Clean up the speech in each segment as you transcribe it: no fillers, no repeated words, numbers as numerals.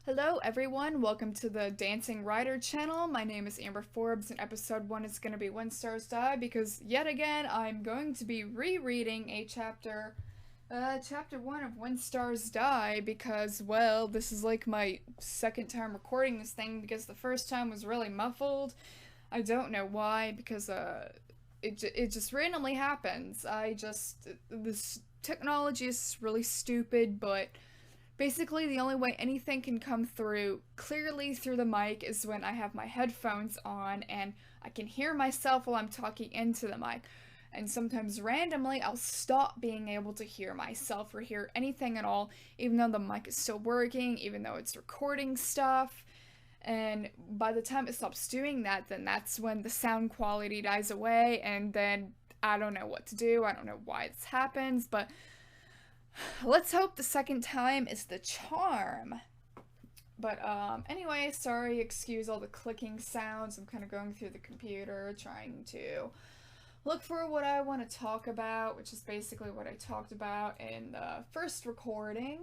Hello everyone, welcome to the Dancing Writer channel. My name is Amber Forbes and episode 1 is going to be When Stars Die because yet again I'm going to be rereading a chapter 1 of When Stars Die because, well, this is like my second time recording this thing because the first time was really muffled. I don't know why because it just randomly happens. This technology is really stupid, but basically, the only way anything can come through clearly through the mic is when I have my headphones on and I can hear myself while I'm talking into the mic. And sometimes randomly, I'll stop being able to hear myself or hear anything at all, even though the mic is still working, even though it's recording stuff. And by the time it stops doing that, then that's when the sound quality dies away, and then I don't know what to do. I don't know why this happens, but let's hope the second time is the charm. But anyway, sorry, excuse all the clicking sounds. I'm kind of going through the computer trying to look for what I want to talk about, which is basically what I talked about in the first recording.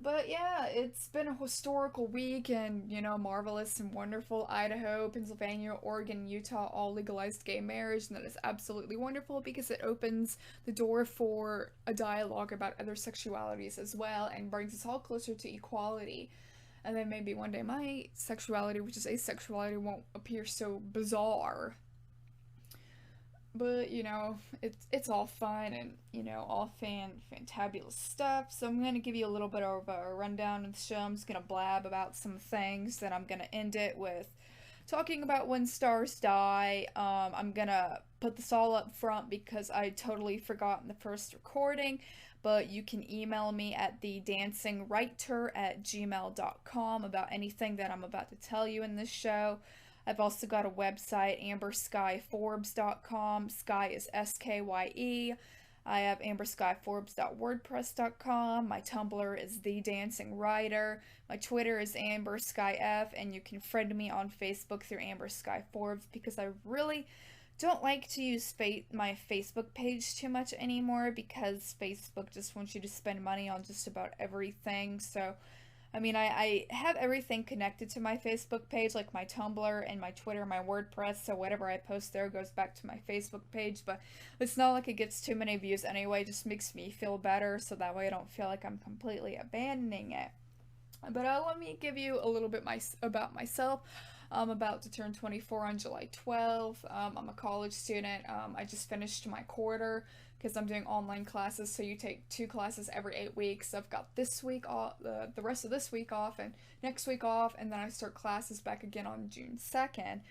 But yeah, it's been a historical week, and marvelous and wonderful. Idaho, Pennsylvania, Oregon, Utah all legalized gay marriage, and that is absolutely wonderful because it opens the door for a dialogue about other sexualities as well and brings us all closer to equality. And then maybe one day my sexuality, which is asexuality, won't appear so bizarre. But it's all fun and all fantabulous stuff. So I'm gonna give you a little bit of a rundown of the show. I'm just gonna blab about some things. Then I'm gonna end it with talking about When Stars Die. I'm gonna put this all up front because I totally forgot in the first recording. But you can email me at thedancingwriter@gmail.com about anything that I'm about to tell you in this show. I've also got a website, amberskyforbes.com. Sky is S-K-Y-E. I have amberskyforbes.wordpress.com. My Tumblr is The Dancing Writer. My Twitter is amberskyf, and you can friend me on Facebook through amberskyforbes because I really don't like to use my Facebook page too much anymore because Facebook just wants you to spend money on just about everything. So I have everything connected to my Facebook page, like my Tumblr and my Twitter, my WordPress, so whatever I post there goes back to my Facebook page, but it's not like it gets too many views anyway. It just makes me feel better, so that way I don't feel like I'm completely abandoning it. But let me give you a little bit about myself. I'm about to turn 24 on July 12th. I'm a college student. I just finished my quarter because I'm doing online classes, so you take 2 classes every 8 weeks. I've got this week off, the rest of this week off, and next week off, and then I start classes back again on June 2nd.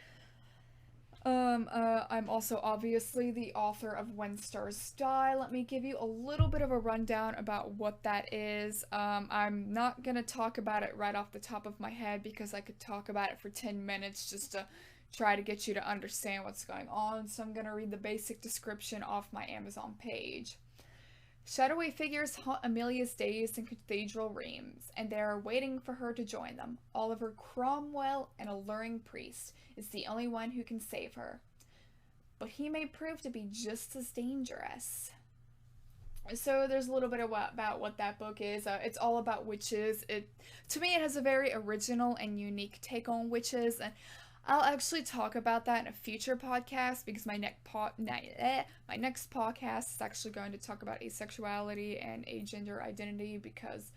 I'm also obviously the author of When Stars Die. Let me give you a little bit of a rundown about what that is. I'm not gonna talk about it right off the top of my head because I could talk about it for 10 minutes just to try to get you to understand what's going on, so I'm gonna read the basic description off my Amazon page. Shadowy figures haunt Amelia's days in Cathedral Reims, and they are waiting for her to join them. Oliver Cromwell, an alluring priest, is the only one who can save her. But he may prove to be just as dangerous. So there's a little bit about what that book is. It's all about witches. To me, it has a very original and unique take on witches, and I'll actually talk about that in a future podcast because my next podcast is actually going to talk about asexuality and agender identity because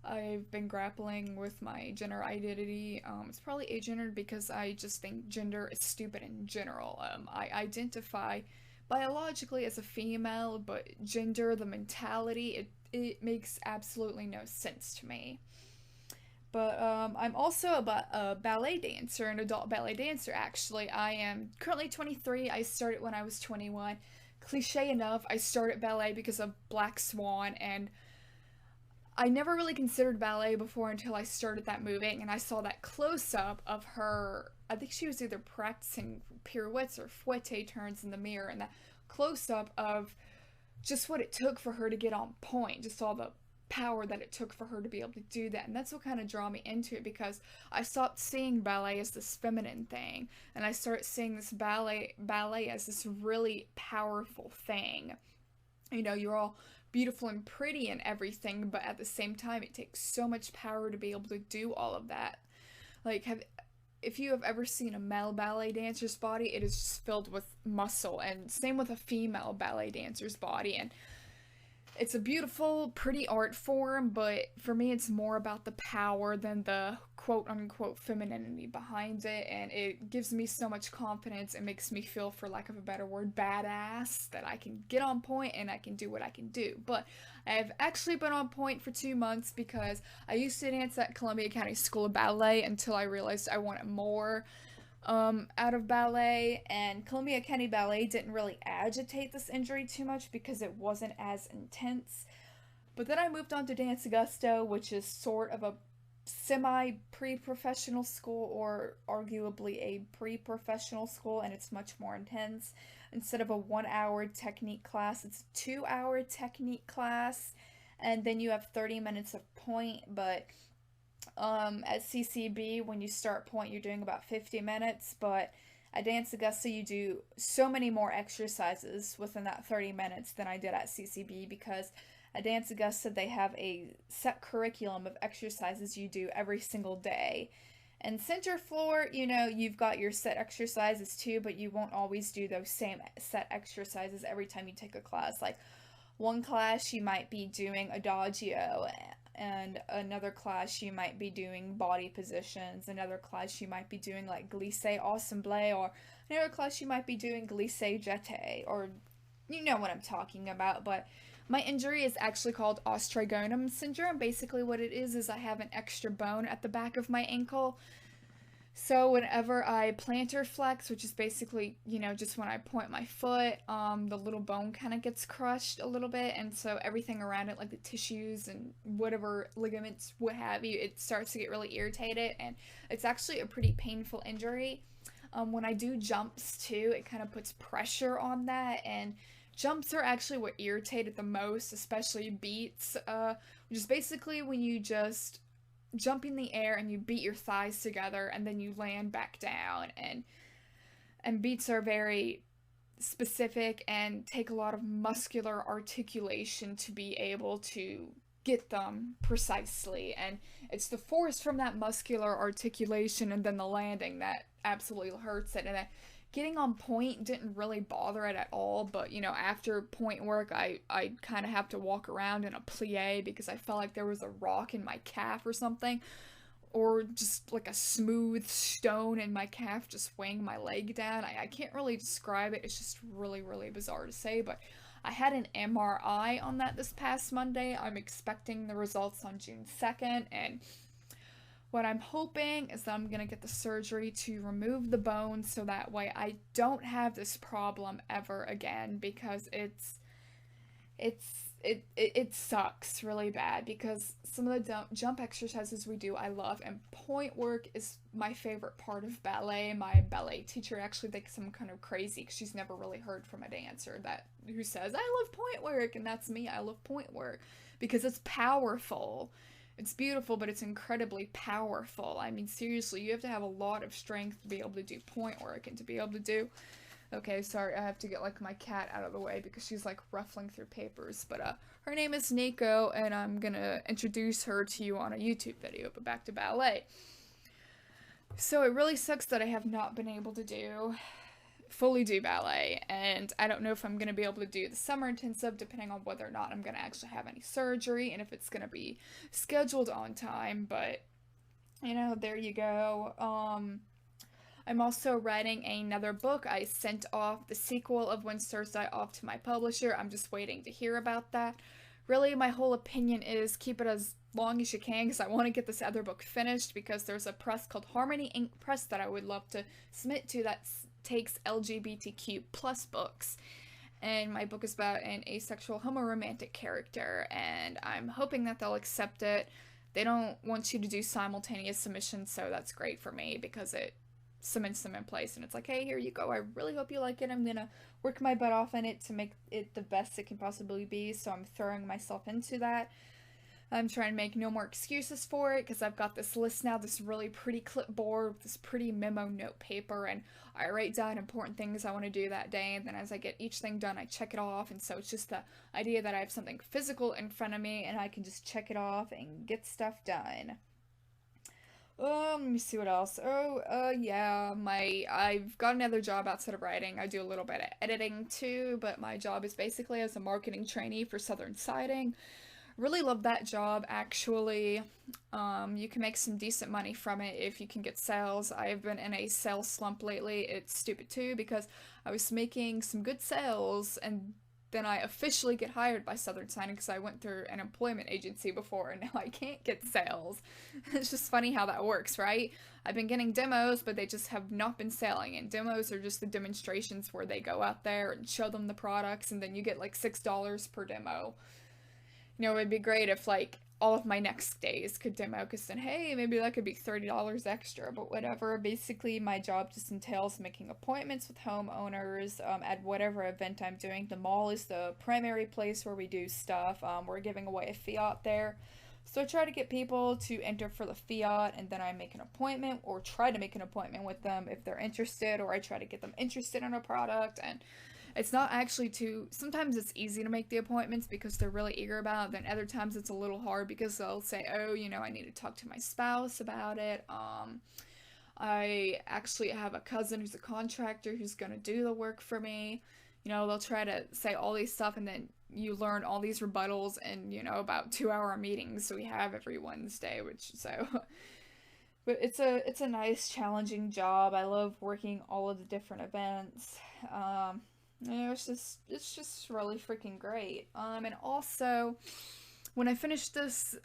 I've been grappling with my gender identity. It's probably agendered because I just think gender is stupid in general. I identify biologically as a female, but gender, the mentality, it makes absolutely no sense to me. But I'm also a ballet dancer, an adult ballet dancer, actually. I am currently 23. I started when I was 21. Cliche enough, I started ballet because of Black Swan, and I never really considered ballet before until I started that movie, and I saw that close-up of her. I think she was either practicing pirouettes or fouette turns in the mirror, and that close-up of just what it took for her to get on point, just all the power that it took for her to be able to do that. And that's what kind of drew me into it because I stopped seeing ballet as this feminine thing and I started seeing this ballet as this really powerful thing. You're all beautiful and pretty and everything, but at the same time, it takes so much power to be able to do all of that. Like, if you have ever seen a male ballet dancer's body, it is just filled with muscle, and same with a female ballet dancer's body. And it's a beautiful, pretty art form, but for me, it's more about the power than the quote unquote femininity behind it. And it gives me so much confidence. It makes me feel, for lack of a better word, badass, that I can get on point and I can do what I can do. But I have actually been on point for 2 months because I used to dance at Columbia County School of Ballet until I realized I wanted more out of ballet, and Columbia County Ballet didn't really agitate this injury too much because it wasn't as intense. But then I moved on to Dance Augusta, which is sort of a semi pre-professional school, or arguably a pre-professional school, and it's much more intense. Instead of a 1 hour technique class, it's a 2 hour technique class, and then you have 30 minutes of point. But at CCB, when you start point, you're doing about 50 minutes, but at Dance Augusta, you do so many more exercises within that 30 minutes than I did at CCB, because at Dance Augusta, they have a set curriculum of exercises you do every single day. And center floor, you've got your set exercises too, but you won't always do those same set exercises every time you take a class. Like, one class you might be doing adagio, and another class you might be doing body positions, another class you might be doing like glissé assemblé, or another class you might be doing glissé jeté, or you know what I'm talking about. But my injury is actually called osteogonum syndrome. Basically what it is I have an extra bone at the back of my ankle. So whenever I plantar flex, which is basically, just when I point my foot, the little bone kind of gets crushed a little bit, and so everything around it, like the tissues and whatever ligaments, what have you, it starts to get really irritated, and it's actually a pretty painful injury. When I do jumps too, it kind of puts pressure on that, and jumps are actually what irritate it the most, especially beats, which is basically when you just jump in the air and you beat your thighs together and then you land back down, and beats are very specific and take a lot of muscular articulation to be able to get them precisely, and it's the force from that muscular articulation and then the landing that absolutely hurts it. And getting on point didn't really bother it at all, but after point work, I kind of have to walk around in a plie because I felt like there was a rock in my calf or something, or just like a smooth stone in my calf just weighing my leg down. I can't really describe it. It's just really, really bizarre to say, but I had an MRI on that this past Monday. I'm expecting the results on June 2nd, and what I'm hoping is that I'm going to get the surgery to remove the bone so that way I don't have this problem ever again, because it sucks really bad, because some of the jump exercises we do I love, and point work is my favorite part of ballet. My ballet teacher actually thinks I'm kind of crazy because she's never really heard from a dancer who says, I love point work, and that's me. I love point work because it's powerful. It's beautiful, but it's incredibly powerful. I mean, seriously, you have to have a lot of strength to be able to do point work and to be able to do... Okay, sorry, I have to get, my cat out of the way because she's, ruffling through papers. But, her name is Nico, and I'm gonna introduce her to you on a YouTube video, but back to ballet. So it really sucks that I have not been able to fully do ballet, and I don't know if I'm going to be able to do the summer intensive, depending on whether or not I'm going to actually have any surgery and if it's going to be scheduled on time. But there you go. I'm also writing another book. I sent off the sequel of When Stars Die off to my publisher. I'm just waiting to hear about that. Really, my whole opinion is keep it as long as you can, because I want to get this other book finished, because there's a press called Harmony Ink Press that I would love to submit to that takes LGBTQ plus books, and my book is about an asexual homoromantic character, and I'm hoping that they'll accept it. They don't want you to do simultaneous submissions, so that's great for me because it cements them in place, and it's like, hey, here you go, I really hope you like it. I'm gonna work my butt off in it to make it the best it can possibly be, so I'm throwing myself into that. I'm trying to make no more excuses for it because I've got this list now, this really pretty clipboard with this pretty memo note paper, and I write down important things I want to do that day, and then as I get each thing done, I check it off, and so it's just the idea that I have something physical in front of me and I can just check it off and get stuff done. Let me see what else. Yeah, I've got another job outside of writing. I do a little bit of editing too, but my job is basically as a marketing trainee for Southern Siding. Really love that job, actually. You can make some decent money from it if you can get sales. I've been in a sales slump lately. It's stupid too because I was making some good sales and then I officially get hired by Southern Signing because I went through an employment agency before and now I can't get sales. It's just funny how that works, right? I've been getting demos, but they just have not been selling. And demos are just the demonstrations where they go out there and show them the products and then you get like $6 per demo. You know, it'd be great if, like, all of my next days could demo, because then, hey, maybe that could be $30 extra, but whatever. Basically, my job just entails making appointments with homeowners at whatever event I'm doing. The mall is the primary place where we do stuff. We're giving away a fiat there. So I try to get people to enter for the fiat, and then I make an appointment, or try to make an appointment with them if they're interested, or I try to get them interested in a product, and it's not actually too, sometimes it's easy to make the appointments because they're really eager about it, then other times it's a little hard because they'll say, oh, you know, I need to talk to my spouse about it. I actually have a cousin who's a contractor who's gonna do the work for me. You know, they'll try to say all these stuff and then you learn all these rebuttals in, you know, about 2-hour meetings we have every Wednesday, which, so... But it's a nice, challenging job. I love working all of the different events. You know, it's just really freaking great. And also, when I finish this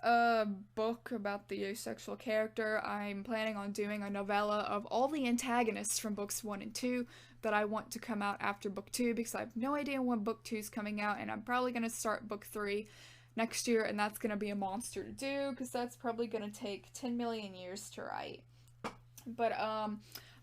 book about the asexual character, I'm planning on doing a novella of all the antagonists from books 1 and 2 that I want to come out after book 2 because I have no idea when book 2 is coming out, and I'm probably going to start book 3 next year, and that's going to be a monster to do because that's probably going to take 10 million years to write. But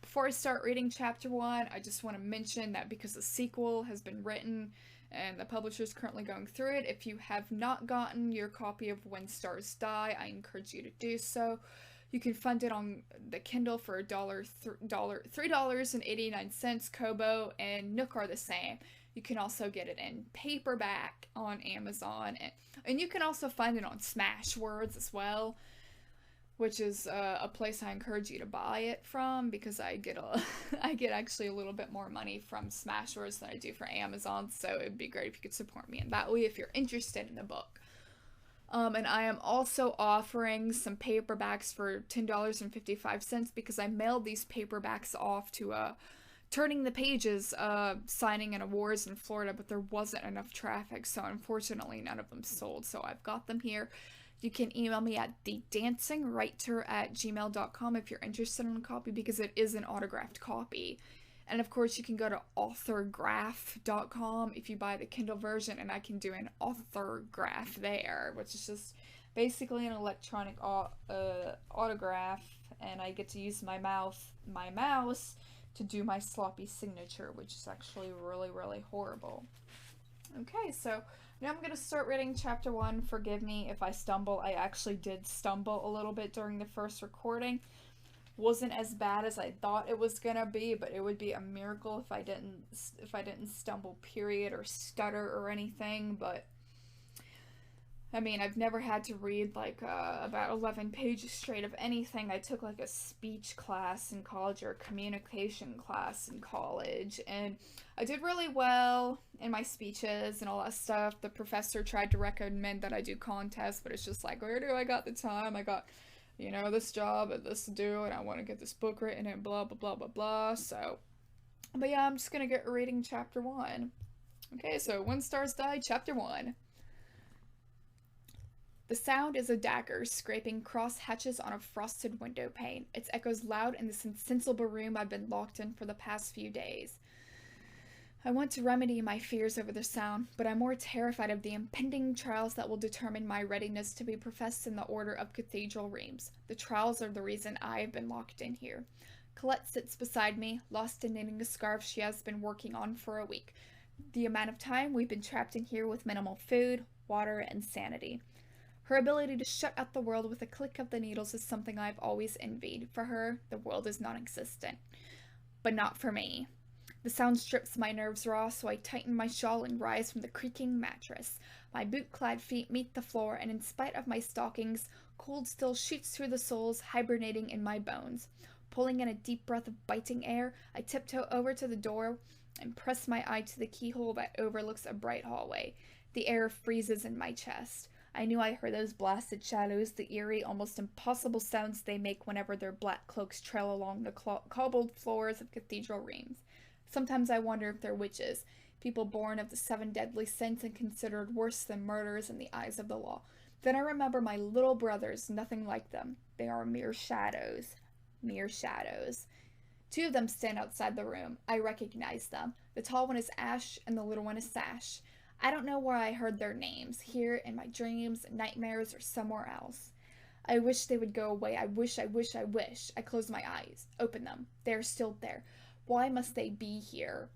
before I start reading chapter 1, I just want to mention that because the sequel has been written and the publisher is currently going through it, if you have not gotten your copy of When Stars Die, I encourage you to do so. You can find it on the Kindle for $3.89. Kobo and Nook are the same. You can also get it in paperback on Amazon, and you can also find it on Smashwords as well, which is a place I encourage you to buy it from because I get I get actually a little bit more money from Smashwords than I do for Amazon, so it'd be great if you could support me in that way if you're interested in the book. And I am also offering some paperbacks for $10.55 because I mailed these paperbacks off to Turning the Pages signing and awards in Florida, but there wasn't enough traffic, so unfortunately none of them sold, so I've got them here. You can email me at thedancingwriter@gmail.com if you're interested in a copy because it is an autographed copy. And of course you can go to authorgraph.com if you buy the Kindle version, and I can do an authorgraph there, which is just basically an electronic autograph, and I get to use my mouse to do my sloppy signature, which is actually really, really horrible. Okay, so now I'm going to start reading chapter 1. Forgive me if I stumble. I actually did stumble a little bit during the first recording. Wasn't as bad as I thought it was going to be, but it would be a miracle if I didn't stumble, period, or stutter or anything, but I mean, I've never had to read like about 11 pages straight of anything. I took like a speech class in college or a communication class in college, and I did really well in my speeches and all that stuff. The professor tried to recommend that I do contests, but it's just like, where do I got the time? I got, you know, this job and this to do, and I want to get this book written and blah, blah, blah, blah, blah. So, but yeah, I'm just going to get reading chapter 1. Okay, so When Stars Die, chapter 1. The sound is a dagger scraping cross hatches on a frosted window pane. Its echoes loud in this insensible room I've been locked in for the past few days. I want to remedy my fears over the sound, but I'm more terrified of the impending trials that will determine my readiness to be professed in the Order of Cathedral Reims. The trials are the reason I have been locked in here. Colette sits beside me, lost in knitting a scarf she has been working on for a week. The amount of time we've been trapped in here with minimal food, water, and sanity. Her ability to shut out the world with a click of the needles is something I've always envied. For her, the world is non-existent. But not for me. The sound strips my nerves raw, so I tighten my shawl and rise from the creaking mattress. My boot-clad feet meet the floor, and in spite of my stockings, cold still shoots through the soles, hibernating in my bones. Pulling in a deep breath of biting air, I tiptoe over to the door and press my eye to the keyhole that overlooks a bright hallway. The air freezes in my chest. I knew I heard those blasted shadows, the eerie, almost impossible sounds they make whenever their black cloaks trail along the cobbled floors of Cathedral Reims. Sometimes I wonder if they're witches, people born of the 7 deadly sins and considered worse than murderers in the eyes of the law. Then I remember my little brothers, nothing like them. They are mere shadows. Mere shadows. 2 of them stand outside the room. I recognize them. The tall one is Ash, and the little one is Sash. I don't know where I heard their names, here in my dreams, nightmares, or somewhere else. I wish they would go away. I wish. I close my eyes, open them. They are still there. Why must they be here?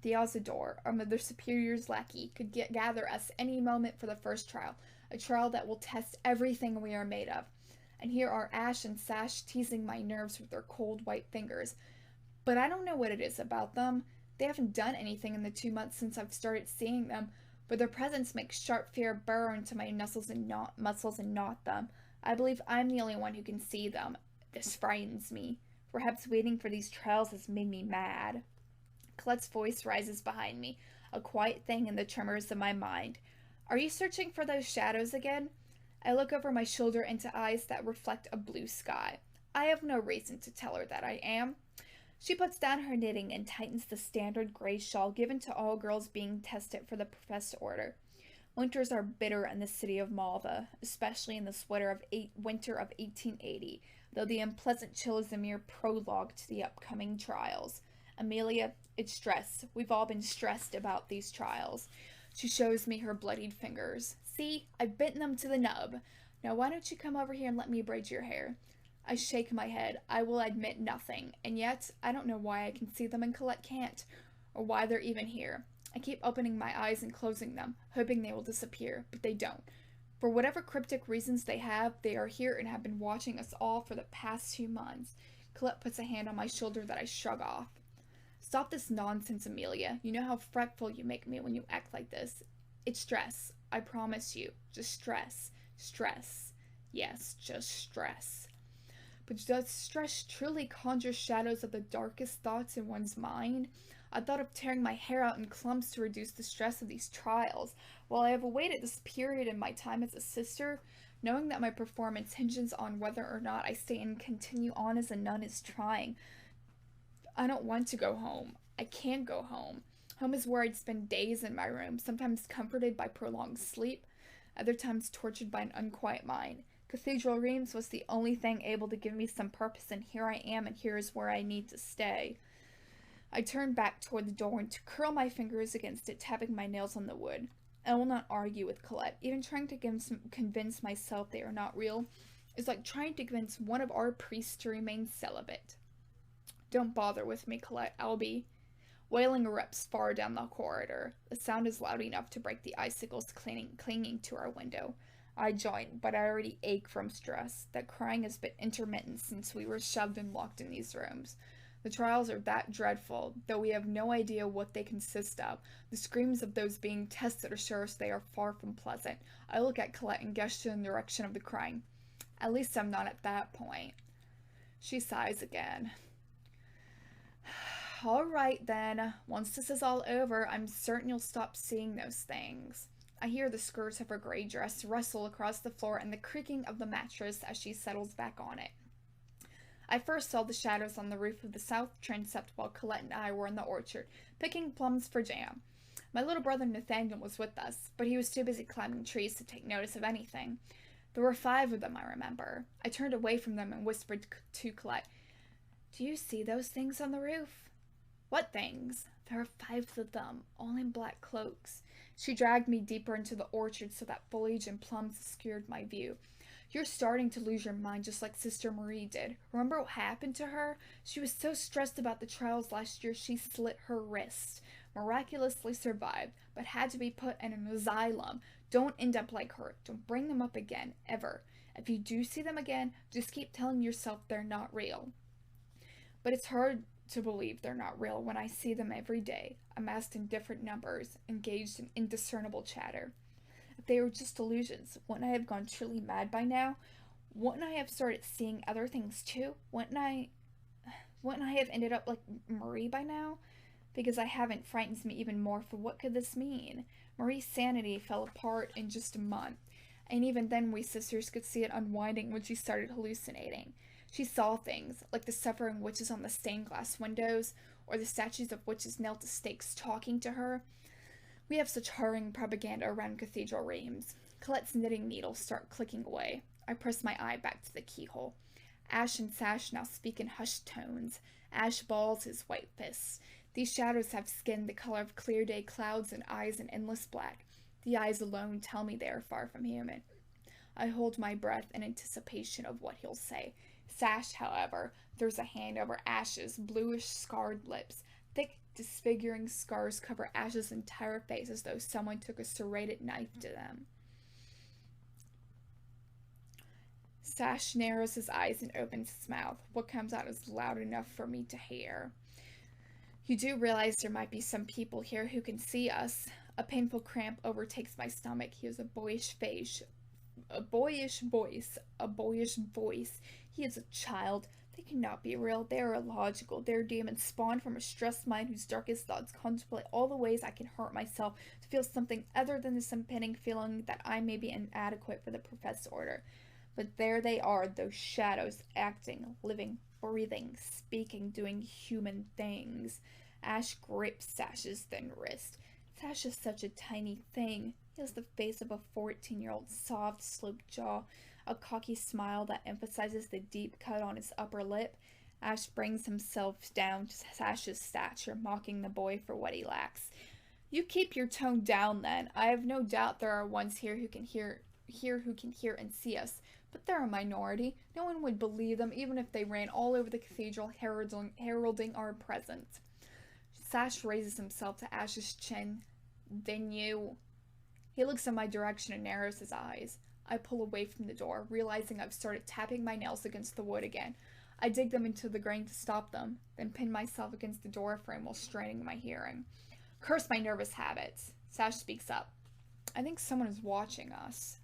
The Azador, our Mother Superior's lackey, could gather us any moment for the first trial, a trial that will test everything we are made of. And here are Ash and Sash teasing my nerves with their cold white fingers. But I don't know what it is about them. They haven't done anything in the 2 months since I've started seeing them, but their presence makes sharp fear burrow into my muscles and knot them. I believe I'm the only one who can see them. This frightens me. Perhaps waiting for these trials has made me mad. Colette's voice rises behind me, a quiet thing in the tremors of my mind. Are you searching for those shadows again? I look over my shoulder into eyes that reflect a blue sky. I have no reason to tell her that I am. She puts down her knitting and tightens the standard gray shawl given to all girls being tested for the professed order. Winters are bitter in the city of Malva, especially in the winter of 1880, though the unpleasant chill is a mere prologue to the upcoming trials. Amelia, it's stress. We've all been stressed about these trials. She shows me her bloodied fingers. See, I've bitten them to the nub. Now why don't you come over here and let me braid your hair? I shake my head. I will admit nothing, and yet I don't know why I can see them and Colette can't, or why they're even here. I keep opening my eyes and closing them, hoping they will disappear, but they don't. For whatever cryptic reasons they have, they are here and have been watching us all for the past 2 months. Colette puts a hand on my shoulder that I shrug off. Stop this nonsense, Amelia. You know how fretful you make me when you act like this. It's stress. I promise you. Just stress. Stress. Yes, just stress. But does stress truly conjure shadows of the darkest thoughts in one's mind? I thought of tearing my hair out in clumps to reduce the stress of these trials. While I have awaited this period in my time as a sister, knowing that my performance hinges on whether or not I stay and continue on as a nun is trying. I don't want to go home. I can't go home. Home is where I'd spend days in my room, sometimes comforted by prolonged sleep, other times tortured by an unquiet mind. Cathedral Reims was the only thing able to give me some purpose, and here I am, and here is where I need to stay. I turn back toward the door and to curl my fingers against it, tapping my nails on the wood. I will not argue with Colette. Even trying to convince myself they are not real is like trying to convince one of our priests to remain celibate. Don't bother with me, Colette. I'll be... Wailing erupts far down the corridor. The sound is loud enough to break the icicles clinging to our window. I join, but I already ache from stress. That crying has been intermittent since we were shoved and locked in these rooms. The trials are that dreadful, though we have no idea what they consist of. The screams of those being tested assure us they are far from pleasant. I look at Colette and gesture in the direction of the crying. At least I'm not at that point. She sighs again. All right, then. Once this is all over, I'm certain you'll stop seeing those things. I hear the skirts of her gray dress rustle across the floor and the creaking of the mattress as she settles back on it. I first saw the shadows on the roof of the south transept while Colette and I were in the orchard, picking plums for jam. My little brother Nathaniel was with us, but he was too busy climbing trees to take notice of anything. There were 5 of them, I remember. I turned away from them and whispered to Colette, "Do you see those things on the roof?" "What things?" "There are 5 of them, all in black cloaks." She dragged me deeper into the orchard so that foliage and plums obscured my view. "You're starting to lose your mind just like Sister Marie did. Remember what happened to her? She was so stressed about the trials last year she slit her wrist. Miraculously survived, but had to be put in an asylum. Don't end up like her. Don't bring them up again, ever. If you do see them again, just keep telling yourself they're not real. But it's hard to believe they're not real when I see them every day, amassed in different numbers, engaged in indiscernible chatter. If they were just illusions, wouldn't I have gone truly mad by now? Wouldn't I have started seeing other things too? Wouldn't I have ended up like Marie by now? Because I haven't frightens me even more, for what could this mean? Marie's sanity fell apart in just a month, and even then we sisters could see it unwinding when she started hallucinating. She saw things, like the suffering witches on the stained glass windows, or the statues of witches nailed to stakes talking to her. We have such hurrying propaganda around Cathedral Reims. Colette's knitting needles start clicking away. I press my eye back to the keyhole. Ash and Sash now speak in hushed tones. Ash balls his white fists. These shadows have skin the color of clear day clouds and eyes in endless black. The eyes alone tell me they are far from human. I hold my breath in anticipation of what he'll say. Sash, however, throws a hand over Ash's bluish scarred lips. Thick, disfiguring scars cover Ash's entire face as though someone took a serrated knife to them. Sash narrows his eyes and opens his mouth. What comes out is loud enough for me to hear. You do realize there might be some people here who can see us. A painful cramp overtakes my stomach. He has a boyish face, a boyish voice. He is a child. They cannot be real. They are illogical. They are demons spawned from a stressed mind whose darkest thoughts contemplate all the ways I can hurt myself to feel something other than this impending feeling that I may be inadequate for the professed order. But there they are, those shadows, acting, living, breathing, speaking, doing human things. Ash grips Sash's thin wrist. Sash is such a tiny thing. He has the face of a 14-year-old, soft, sloped jaw, a cocky smile that emphasizes the deep cut on his upper lip. Ash brings himself down to Sash's stature, mocking the boy for what he lacks. You keep your tone down, then. I have no doubt there are ones here who can hear and see us, but they're a minority. No one would believe them, even if they ran all over the cathedral heralding our presence. Sash raises himself to Ash's chin. Then you... He looks in my direction and narrows his eyes. I pull away from the door, realizing I've started tapping my nails against the wood again. I dig them into the grain to stop them, then pin myself against the door frame while straining my hearing. Curse my nervous habits. Sash speaks up. I think someone is watching us.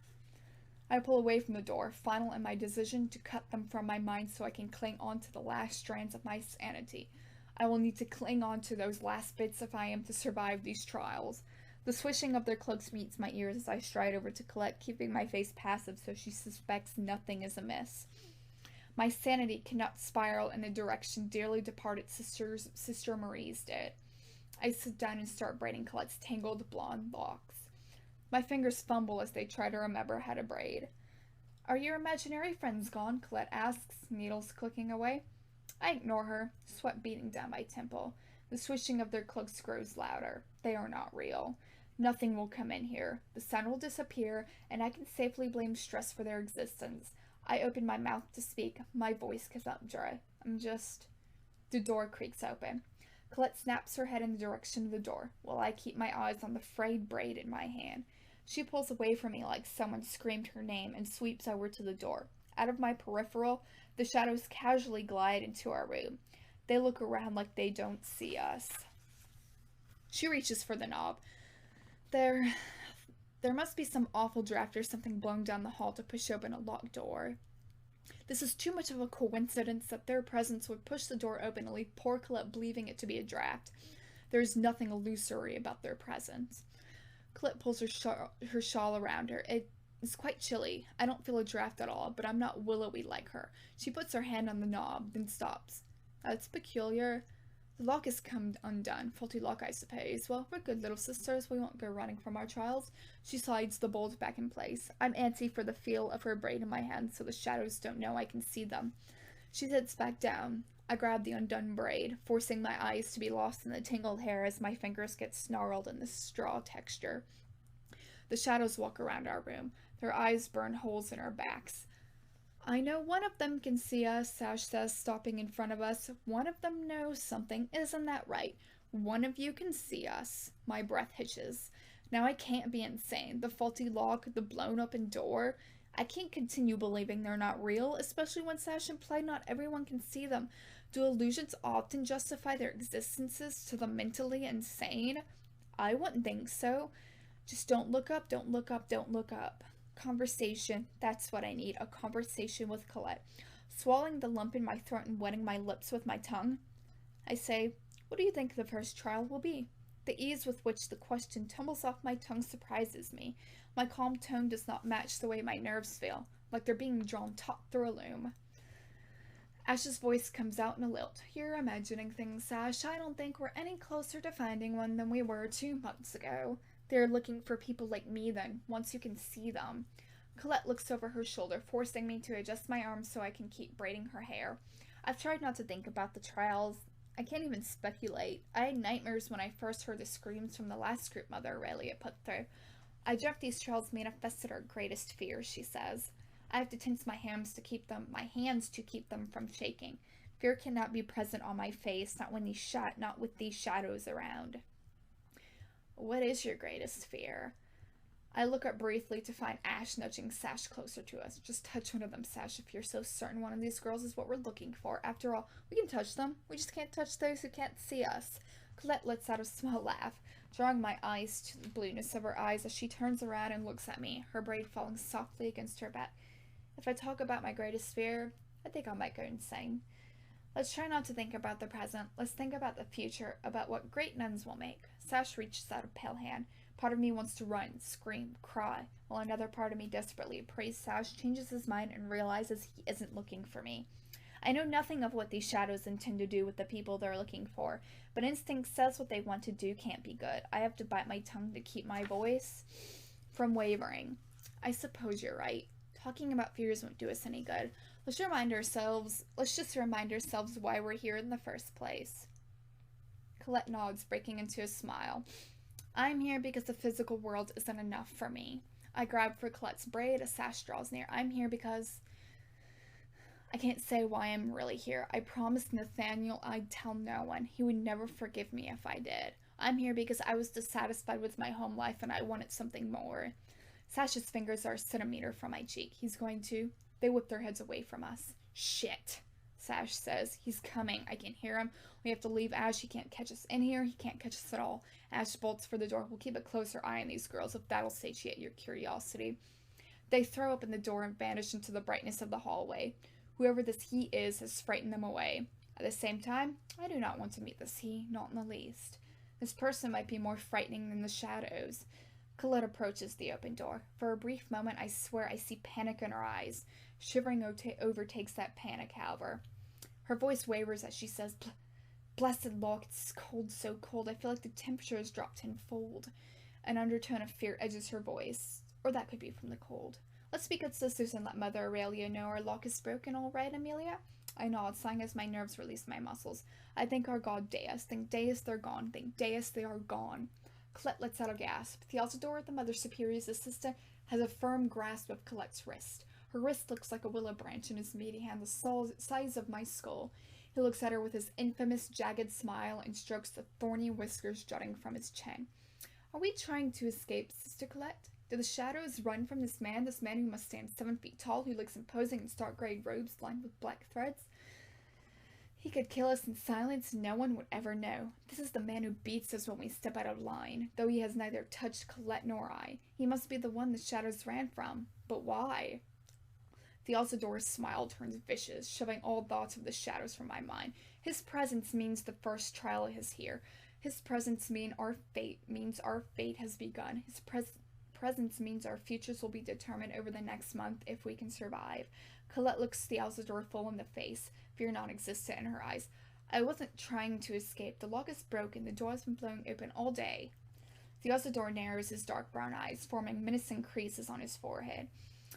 I pull away from the door, final in my decision to cut them from my mind so I can cling on to the last strands of my sanity. I will need to cling on to those last bits if I am to survive these trials. The swishing of their cloaks meets my ears as I stride over to Colette, keeping my face passive so she suspects nothing is amiss. My sanity cannot spiral in the direction dearly departed Sister Marie's did. I sit down and start braiding Colette's tangled blonde locks. My fingers fumble as they try to remember how to braid. Are your imaginary friends gone? Colette asks, needles clicking away. I ignore her, sweat beating down my temple. The swishing of their cloaks grows louder. They are not real. Nothing will come in here. The sun will disappear, and I can safely blame stress for their existence. I open my mouth to speak. My voice comes out dry. The door creaks open. Colette snaps her head in the direction of the door, while I keep my eyes on the frayed braid in my hand. She pulls away from me like someone screamed her name and sweeps over to the door. Out of my peripheral, the shadows casually glide into our room. They look around like they don't see us. She reaches for the knob. There must be some awful draft or something blowing down the hall to push open a locked door. This is too much of a coincidence that their presence would push the door open and leave poor Colette believing it to be a draft. There is nothing illusory about their presence. Colette pulls her shawl around her. It is quite chilly. I don't feel a draft at all, but I'm not willowy like her. She puts her hand on the knob, then stops. That's peculiar. The lock has come undone. Faulty lock, I suppose. Well, we're good little sisters. We won't go running from our trials. She slides the bolt back in place. I'm antsy for the feel of her braid in my hand so the shadows don't know I can see them. She sits back down. I grab the undone braid, forcing my eyes to be lost in the tangled hair as my fingers get snarled in the straw texture. The shadows walk around our room. Their eyes burn holes in our backs. I know one of them can see us, Sash says, stopping in front of us. One of them knows something. Isn't that right? One of you can see us. My breath hitches. Now I can't be insane. The faulty lock, the blown open door. I can't continue believing they're not real, especially when Sash implied not everyone can see them. Do illusions often justify their existences to the mentally insane? I wouldn't think so. Just don't look up, don't look up, don't look up. Conversation. That's what I need. A conversation with Colette. Swallowing the lump in my throat and wetting my lips with my tongue. I say, what do you think the first trial will be? The ease with which the question tumbles off my tongue surprises me. My calm tone does not match the way my nerves feel, like they're being drawn taut through a loom. Ash's voice comes out in a lilt. You're imagining things, Ash. I don't think we're any closer to finding one than we were 2 months ago. They're looking for people like me then, once you can see them. Colette looks over her shoulder, forcing me to adjust my arms so I can keep braiding her hair. I've tried not to think about the trials. I can't even speculate. I had nightmares when I first heard the screams from the last group Mother Aurelia put through. I dreamt these trials manifested our greatest fears, she says. I have to tense my hands to keep them from shaking. Fear cannot be present on my face, not with these shadows around. What is your greatest fear? I look up briefly to find Ash nudging Sash closer to us. Just touch one of them, Sash, if you're so certain one of these girls is what we're looking for. After all, we can touch them. We just can't touch those who can't see us. Colette lets out a small laugh, drawing my eyes to the blueness of her eyes as she turns around and looks at me, her braid falling softly against her back. If I talk about my greatest fear, I think I might go insane. Let's try not to think about the present. Let's think about the future, about what great nuns will make. Sash reaches out a pale hand. Part of me wants to run, scream, cry, while another part of me desperately prays Sash changes his mind and realizes he isn't looking for me. I know nothing of what these shadows intend to do with the people they're looking for, but instinct says what they want to do can't be good. I have to bite my tongue to keep my voice from wavering. I suppose you're right. Talking about fears won't do us any good. Let's just remind ourselves why we're here in the first place. Colette nods, breaking into a smile. I'm here because the physical world isn't enough for me. I grab for Colette's braid as Sash draws near. I'm here because I can't say why I'm really here. I promised Nathaniel I'd tell no one. He would never forgive me if I did. I'm here because I was dissatisfied with my home life and I wanted something more. Sash's fingers are a centimeter from my cheek. They whip their heads away from us. Shit, Sash says. He's coming. I can hear him. We have to leave Ash. He can't catch us in here. He can't catch us at all. Ash bolts for the door. We'll keep a closer eye on these girls if that'll satiate your curiosity. They throw open the door and vanish into the brightness of the hallway. Whoever this he is has frightened them away. At the same time, I do not want to meet this he, not in the least. This person might be more frightening than the shadows. Colette approaches the open door. For a brief moment, I swear I see panic in her eyes. Shivering overtakes that panic, however. Her voice wavers as she says, Blessed Locke, it's cold, so cold. I feel like the temperature has dropped tenfold. An undertone of fear edges her voice. Or that could be from the cold. Let's be good sisters and let Mother Aurelia know our lock is broken, all right, Amelia? I nod, sighing as my nerves release my muscles. I thank our god Deus. Thank Deus they're gone. Thank Deus they are gone. Colette lets out a gasp. Theosador, the Mother Superior's assistant, has a firm grasp of Colette's wrist. Her wrist looks like a willow branch in his meaty hand, the size of my skull. He looks at her with his infamous, jagged smile and strokes the thorny whiskers jutting from his chin. Are we trying to escape, Sister Colette? Do the shadows run from this man who must stand 7 feet tall, who looks imposing in stark gray robes lined with black threads? He could kill us in silence and no one would ever know. This is the man who beats us when we step out of line, though he has neither touched Colette nor I. He must be the one the shadows ran from. But why? Theosador's smile turns vicious, shoving all thoughts of the shadows from my mind. His presence means the first trial is here. His presence means our fate has begun. His presence means our futures will be determined over the next month if we can survive. Colette looks Theosador full in the face, fear non-existent in her eyes. I wasn't trying to escape. The lock is broken. The door has been blown open all day. Theosador narrows his dark brown eyes, forming menacing creases on his forehead.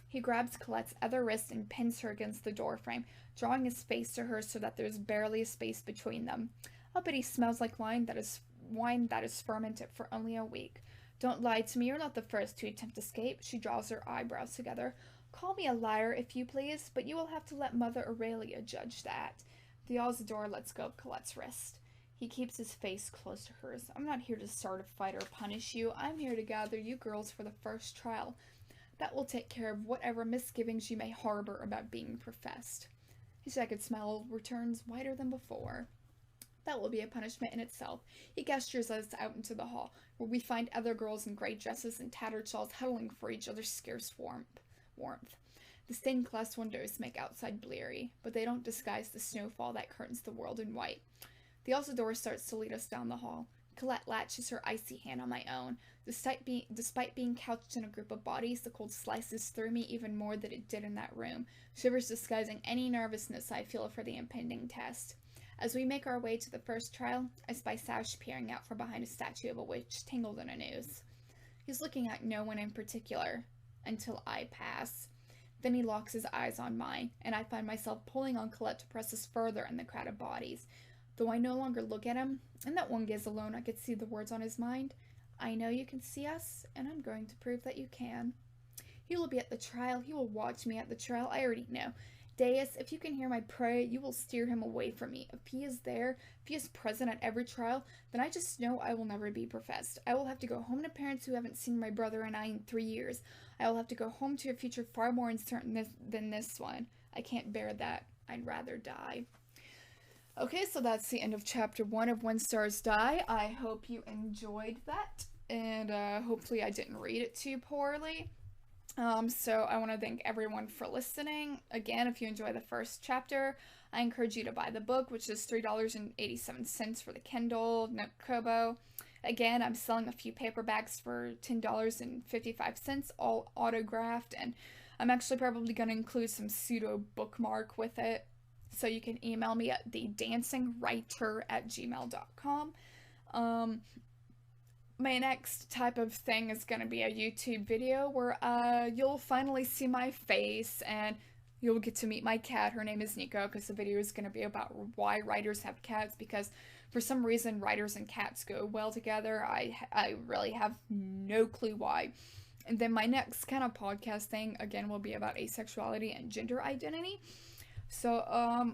He grabs Colette's other wrist and pins her against the doorframe, drawing his face to her so that there's barely a space between them. I'll bet he smells like wine that is fermented for only a week. Don't lie to me, you're not the first to attempt escape. She draws her eyebrows together. Call me a liar, if you please, but you will have to let Mother Aurelia judge that. Theosador lets go of Colette's wrist. He keeps his face close to hers. I'm not here to start a fight or punish you. I'm here to gather you girls for the first trial. That will take care of whatever misgivings you may harbor about being professed. His jagged smile returns wider than before. That will be a punishment in itself. He gestures us out into the hall, where we find other girls in gray dresses and tattered shawls huddling for each other's scarce warmth. The stained glass windows make outside bleary, but they don't disguise the snowfall that curtains the world in white. The Elsa door starts to lead us down the hall. Colette latches her icy hand on my own. Despite being couched in a group of bodies, the cold slices through me even more than it did in that room, shivers disguising any nervousness I feel for the impending test. As we make our way to the first trial, I spy Sash peering out from behind a statue of a witch tangled in a noose. He's looking at no one in particular, until I pass. Then he locks his eyes on mine, and I find myself pulling on Colette to press us further in the crowd of bodies. Though I no longer look at him, in that one gaze alone I could see the words on his mind. I know you can see us, and I'm going to prove that you can. He will be at the trial. He will watch me at the trial. I already know. Deus, if you can hear my prayer, you will steer him away from me. If he is there, if he is present at every trial, then I just know I will never be professed. I will have to go home to parents who haven't seen my brother and I in 3 years. I will have to go home to a future far more uncertain than this one. I can't bear that. I'd rather die. Okay, so that's the end of chapter 1 of When Stars Die. I hope you enjoyed that, and hopefully I didn't read it too poorly. So I want to thank everyone for listening. Again, if you enjoy the first chapter, I encourage you to buy the book, which is $3.87 for the Kindle, no Kobo. Again, I'm selling a few paperbacks for $10.55, all autographed, and I'm actually probably going to include some pseudo bookmark with it. So you can email me at thedancingwriter@gmail.com. My next type of thing is going to be a YouTube video where you'll finally see my face and you'll get to meet my cat. Her name is Nico, because the video is going to be about why writers have cats, because for some reason writers and cats go well together. I really have no clue why. And then my next kind of podcast thing, again, will be about asexuality and gender identity. So,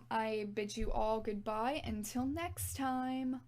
I bid you all goodbye until next time.